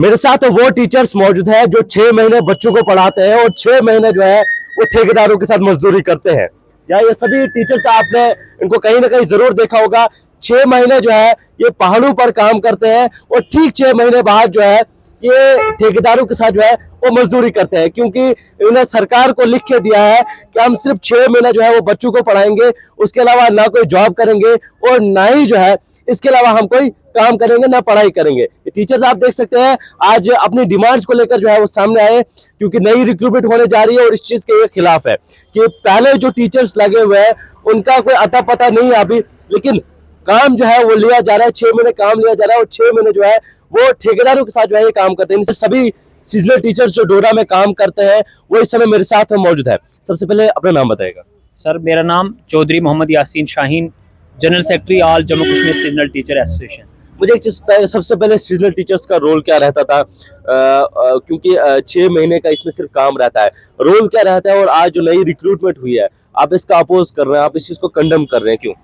मेरे साथ वो टीचर्स मौजूद है जो 6 महीने बच्चों को पढ़ाते हैं और 6 महीने जो है वो ठेकेदारों के साथ मजदूरी करते हैं। या ये सभी टीचर्स आपने इनको कहीं ना कहीं जरूर देखा होगा। 6 महीने जो है ये पहाड़ों पर काम करते हैं और ठीक 6 महीने बाद जो है ये ठेकेदारों के साथ जो है वो मजदूरी करते हैं, क्योंकि इन्होंने सरकार को लिख के दिया है कि हम सिर्फ 6 महीने जो है वो बच्चों को पढ़ाएंगे, उसके अलावा ना कोई जॉब करेंगे और ना ही जो है इसके अलावा हम कोई काम करेंगे, ना पढ़ाई करेंगे। टीचर्स आप देख सकते हैं आज अपनी डिमांड्स को लेकर जो है वो सामने आए, क्योंकि नई रिक्रूटमेंट होने जा रही है और इस चीज के खिलाफ है कि पहले जो टीचर्स लगे हुए हैं उनका कोई अता पता नहीं है अभी, लेकिन काम जो है वो लिया जा रहा है, 6 महीने काम लिया जा रहा है और 6 महीने जो है वो ठेकेदारों के साथ जो है ये काम करते हैं। सभी सीजनल टीचर्स जो डोडा में काम करते हैं वो इस समय मेरे साथ मौजूद है। सबसे पहले अपना नाम बताएगा। सर, मेरा नाम Chaudhary Mohammad Yasin Shaheen, general secretary all Jammu Kashmir seasonal teacher association. मुझे एक चीज सबसे पहले सीजनल टीचर्स का रोल क्या रहता था, क्योंकि 6 महीने का इसमें सिर्फ काम रहता है, रोल क्या रहता है और आज जो नई रिक्रूटमेंट हुई है आप इसका अपोज कर रहे हैं, आप इस चीज को कंडेम कर रहे हैं, क्यों?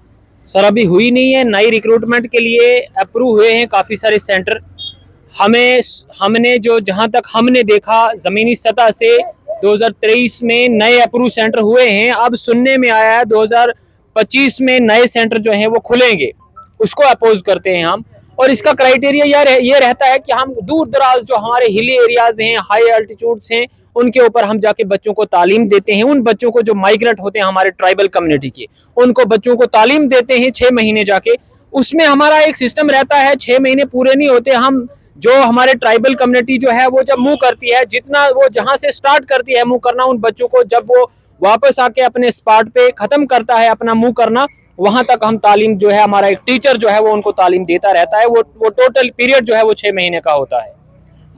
सर, अभी हुई नहीं है। नई रिक्रूटमेंट के लिए अप्रूव हुए हैं काफ़ी सारे सेंटर। हमने जो जहां तक हमने देखा ज़मीनी सतह से 2023 में नए अप्रूव सेंटर हुए हैं। अब सुनने में आया है 2025 में नए सेंटर जो हैं वो खुलेंगे, उसको अपोज करते हैं हम। और इसका क्राइटेरिया ये रहता है कि हम दूर दराज जो हमारे हिली एरियाज हैं, हाई अल्टीट्यूड्स हैं, उनके ऊपर हम जाके बच्चों को तालीम देते हैं। उन बच्चों को जो माइग्रेंट होते हैं हमारे ट्राइबल कम्युनिटी के, उनको बच्चों को तालीम देते हैं 6 महीने जाके। उसमें हमारा एक सिस्टम रहता है, 6 महीने पूरे नहीं होते, हम जो हमारे ट्राइबल कम्युनिटी जो है वो जब मूव करती है, जितना वो जहाँ से स्टार्ट करती है मूव करना, उन बच्चों को जब वो वापस आके अपने स्पॉट पे खत्म करता है अपना मूव करना, वहां तक हम तालीम जो है हमारा एक टीचर जो है वो उनको तालीम देता रहता है। वो टोटल पीरियड जो है वो 6 महीने का होता है।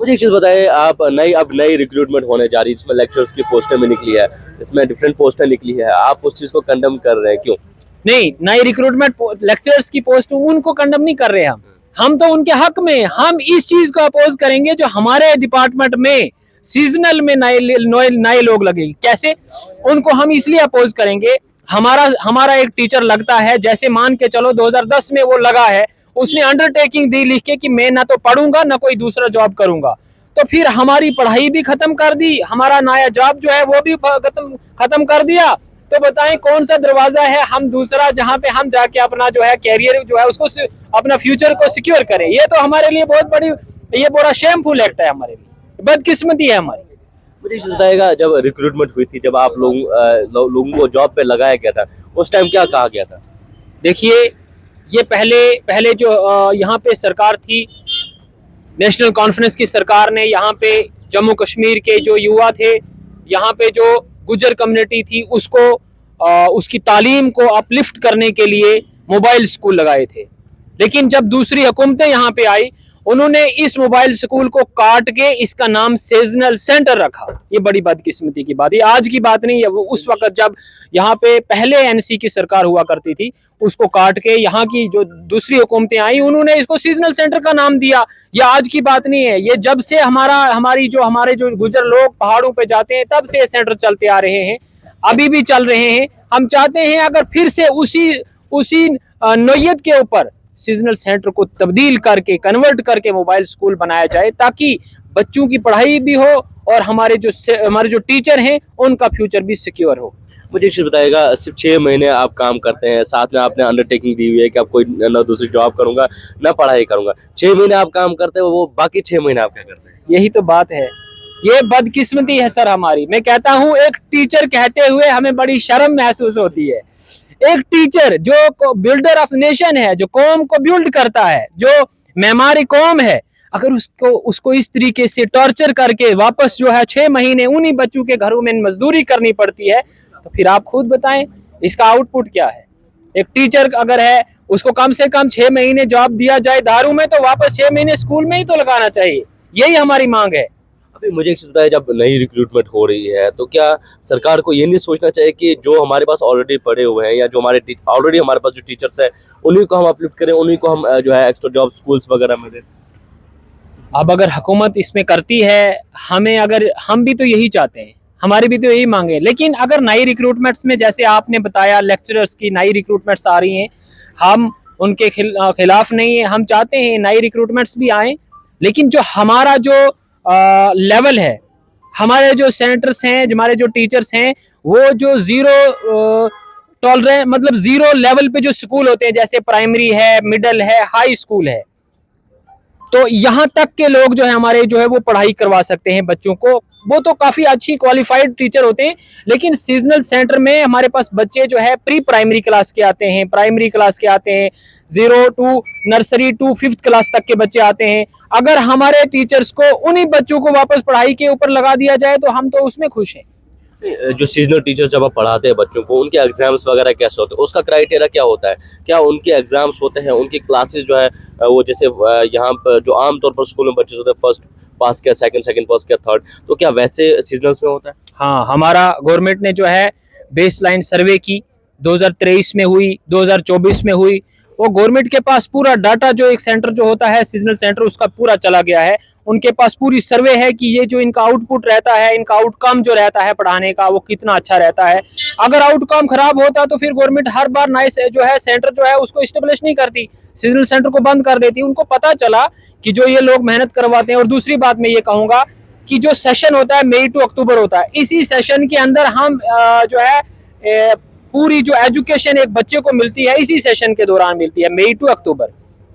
मुझे एक चीज बताइए, आप अब नई रिक्रूटमेंट होने जा रही है, इसमें लेक्चरर्स की पोस्टें भी निकली है, इसमें डिफरेंट पोस्टें निकली है, आप उस चीज को कंडेम कर रहे हैं, क्यों? नहीं, नई रिक्रूटमेंट लेक्चरर्स की पोस्ट उनको कंडेम नहीं कर रहे हैं हम तो उनके हक में हम इस चीज को अपोज करेंगे जो हमारे डिपार्टमेंट में सीजनल में नए लोग लगेंगे। कैसे? उनको हम इसलिए अपोज करेंगे, हमारा एक टीचर लगता है, जैसे मान के चलो 2010 में वो लगा है, उसने अंडरटेकिंग दी लिख के कि मैं ना तो पढ़ूंगा ना कोई दूसरा जॉब करूंगा, तो फिर हमारी पढ़ाई भी खत्म कर दी, हमारा नया जॉब जो है वो भी खत्म कर दिया। तो बताएं कौन सा दरवाजा है हम दूसरा जहां पे हम जाके अपना जो है कैरियर जो है उसको अपना फ्यूचर को सिक्योर करें? ये तो हमारे लिए बहुत बड़ी, ये बड़ा शेमफुल एक्ट है, हमारे लिए बदकिस्मती है हमारी। मुझे बताएगा, जब रिक्रूटमेंट हुई थी, जब आप लोगों को जॉब पे लगाया गया था, उस टाइम क्या कहा गया था? देखिए, ये पहले जो यहाँ पे सरकार थी, नेशनल कॉन्फ्रेंस की सरकार ने यहाँ पे जम्मू कश्मीर के जो युवा थे, यहाँ पे जो गुजर कम्युनिटी थी, उसकी तालीम को अपलिफ्ट करने के लिए मोबाइल स्कूल लगाए थे। लेकिन जब दूसरी हुकूमतें यहाँ पे आई, उन्होंने इस मोबाइल स्कूल को काट के इसका नाम सीजनल सेंटर रखा। ये बड़ी बदकिस्मती की बात है, आज की बात नहीं है। वो उस वक्त जब यहाँ पे पहले एनसी की सरकार हुआ करती थी, उसको काट के यहाँ की जो दूसरी हुकूमतें आई उन्होंने इसको सीजनल सेंटर का नाम दिया। ये आज की बात नहीं है, ये जब से हमारे जो गुजर लोग पहाड़ों पे जाते हैं तब से ये सेंटर चलते आ रहे हैं, अभी भी चल रहे हैं। हम चाहते हैं अगर फिर से उसी नोयत के ऊपर सीजनल सेंटर को तब्दील करके कन्वर्ट करके मोबाइल स्कूल बनाया जाए, ताकि बच्चों की पढ़ाई भी हो और हमारे जो टीचर हैं उनका फ्यूचर भी सिक्योर हो। मुझे एक चीज बताएगा, सिर्फ 6 महीने आप काम करते हैं, साथ में आपने अंडरटेकिंग दी हुई है कि आप कोई ना दूसरी जॉब करूंगा ना पढ़ाई करूंगा, 6 महीने आप काम करते हैं, वो बाकी 6 महीने आप क्या करते हैं? यही तो बात है, ये बदकिस्मती है सर हमारी। मैं कहता हूँ, एक टीचर कहते हुए हमें बड़ी शर्म महसूस होती है। एक टीचर जो बिल्डर ऑफ नेशन है, जो कौम को बिल्ड करता है, जो मेमारी कौम है, अगर उसको इस तरीके से टॉर्चर करके वापस जो है 6 महीने उन्हीं बच्चों के घरों में मजदूरी करनी पड़ती है, तो फिर आप खुद बताएं इसका आउटपुट क्या है। एक टीचर अगर है, उसको कम से कम 6 महीने जॉब दिया जाए दारू में, तो वापस 6 महीने स्कूल में ही तो लगाना चाहिए। यही हमारी मांग है। अभी मुझे एक चीज बताइए, जब नई रिक्रूटमेंट हो रही है तो क्या सरकार को ये नहीं सोचना चाहिए कि जो हमारे पास ऑलरेडी पढ़े हुए हैं या जो ऑलरेडी हमारे पास जो टीचर्स हैं उन्हीं को हम अपलिफ्ट करें, उन्हीं को हम जो है एक्स्ट्रा जॉब स्कूल्स वगैरह में दें? अब अगर हुकूमत इसमें करती है, हम भी तो यही चाहते हैं, हमारी भी तो यही मांगे। लेकिन अगर नई रिक्रूटमेंट्स में, जैसे आपने बताया लेक्चरर्स की नई रिक्रूटमेंट्स आ रही हैं, हम उनके खिलाफ नहीं है। हम चाहते हैं नई रिक्रूटमेंट्स भी आएँ, लेकिन जो हमारा जो लेवल है, हमारे जो सेंटर्स हैं, हमारे जो टीचर्स हैं, वो जो जीरो टॉलरेंस मतलब जीरो लेवल पे जो स्कूल होते हैं, जैसे प्राइमरी है, मिडिल है, हाई स्कूल है, तो यहाँ तक के लोग जो है हमारे जो है वो पढ़ाई करवा सकते हैं बच्चों को। वो तो काफी अच्छी क्वालिफाइड टीचर होते हैं, लेकिन सीजनल सेंटर में हमारे पास बच्चे जो है प्री प्राइमरी क्लास के आते हैं, प्राइमरी क्लास के आते हैं, 0 to nursery to 5th class तक के बच्चे आते हैं। अगर हमारे टीचर्स को उन्हीं बच्चों को वापस पढ़ाई के ऊपर लगा दिया जाए तो हम तो उसमें खुश हैं। जो सीजनल टीचर जब आप पढ़ाते हैं बच्चों को, उनके एग्जाम्स वगैरह कैसे होते हैं, उसका क्राइटेरिया क्या होता है? क्या उनके एग्जाम्स होते हैं, उनकी क्लासेस जो है वो जैसे यहाँ पर जो आमतौर पर स्कूल में बच्चे होते हैं फर्स्ट पास किया, सेकंड पास किया, थर्ड, तो क्या वैसे सीजनल्स में होता है? हाँ, हमारा गवर्नमेंट ने जो है बेसलाइन सर्वे की 2023 में हुई, 2024 में हुई। वो गवर्नमेंट के पास पूरा डाटा, जो एक सेंटर जो होता है सीजनल सेंटर, उसका पूरा चला गया है। उनके पास पूरी सर्वे है कि ये जो इनका आउटपुट रहता है, इनका आउटकम जो रहता है पढ़ाने का, वो कितना अच्छा रहता है। अगर आउटकम खराब होता तो फिर गवर्नमेंट हर बार नए जो है सेंटर जो है उसको इस्टेब्लिश नहीं करती, सीजनल सेंटर को बंद कर देती। उनको पता चला कि जो ये लोग मेहनत करवाते हैं। और दूसरी बात मैं ये कहूँगा कि जो सेशन होता है मई टू अक्टूबर होता है, इसी सेशन के अंदर हम जो है पूरी जो एजुकेशन एक बच्चे को मिलती है इसी सेशन के दौरान मिलती है, मई टू अक्टूबर।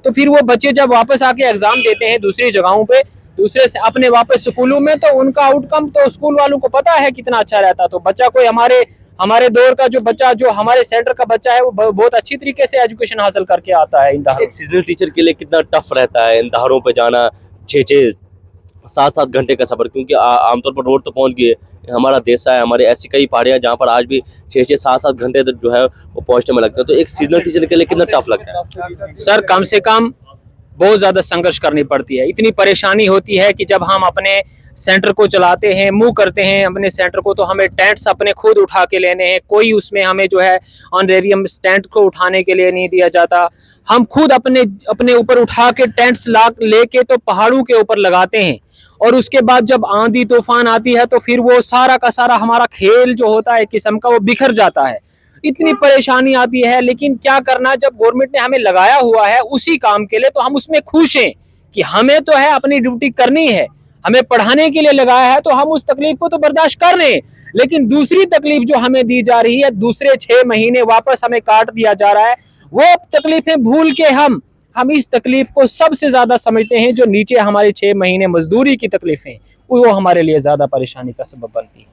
तो फिर वो बच्चे जब वापस आके एग्जाम देते हैं दूसरी जगहों पे, दूसरे से अपने वापस स्कूलों में, तो उनका आउटकम तो स्कूल वालों को पता है कितना अच्छा रहता। तो बच्चा कोई हमारे दौर का जो बच्चा, जो हमारे सेंटर का बच्चा है, वो बहुत अच्छी तरीके से एजुकेशन हासिल करके आता है इन दहारों। एक सीजनल टीचर के लिए कितना टफ रहता है इन दहारों पे जाना, 6-7 घंटे का सफर, क्योंकि आमतौर पर रोड तो पहुंच गई है, हमारा देश है, हमारे ऐसी कई पहाड़ियां जहां पर आज भी 6-7 घंटे तक जो है वो पहुंचने में लगता है। तो एक सीजनल टीचर के लिए कितना टफ लगता है? सर, कम से कम बहुत ज्यादा संघर्ष करनी पड़ती है। इतनी परेशानी होती है कि जब हम अपने सेंटर को चलाते हैं, मूव करते हैं अपने सेंटर को, तो हमें टेंट्स अपने खुद उठा के लेने हैं। कोई उसमें हमें जो है ऑनरेरियम टेंट को उठाने के लिए नहीं दिया जाता। हम खुद अपने ऊपर उठा के टेंट्स लेके तो पहाड़ों के ऊपर लगाते हैं। और उसके बाद जब आंधी तूफान आती है तो फिर वो सारा का सारा हमारा खेल जो होता है किस्म का, वो बिखर जाता है। इतनी परेशानी आती है, लेकिन क्या करना, जब गवर्नमेंट ने हमें लगाया हुआ है उसी काम के लिए, तो हम उसमें खुश हैं कि हमें तो है अपनी ड्यूटी करनी है, हमें पढ़ाने के लिए लगाया है, तो हम उस तकलीफ को तो बर्दाश्त कर रहे हैं। लेकिन दूसरी तकलीफ जो हमें दी जा रही है, दूसरे 6 महीने वापस हमें काट दिया जा रहा है, वो तकलीफें भूल के हम इस तकलीफ को सबसे ज्यादा समझते हैं। जो नीचे हमारे 6 महीने मजदूरी की तकलीफें, वो हमारे लिए ज्यादा परेशानी का सबब बनती है।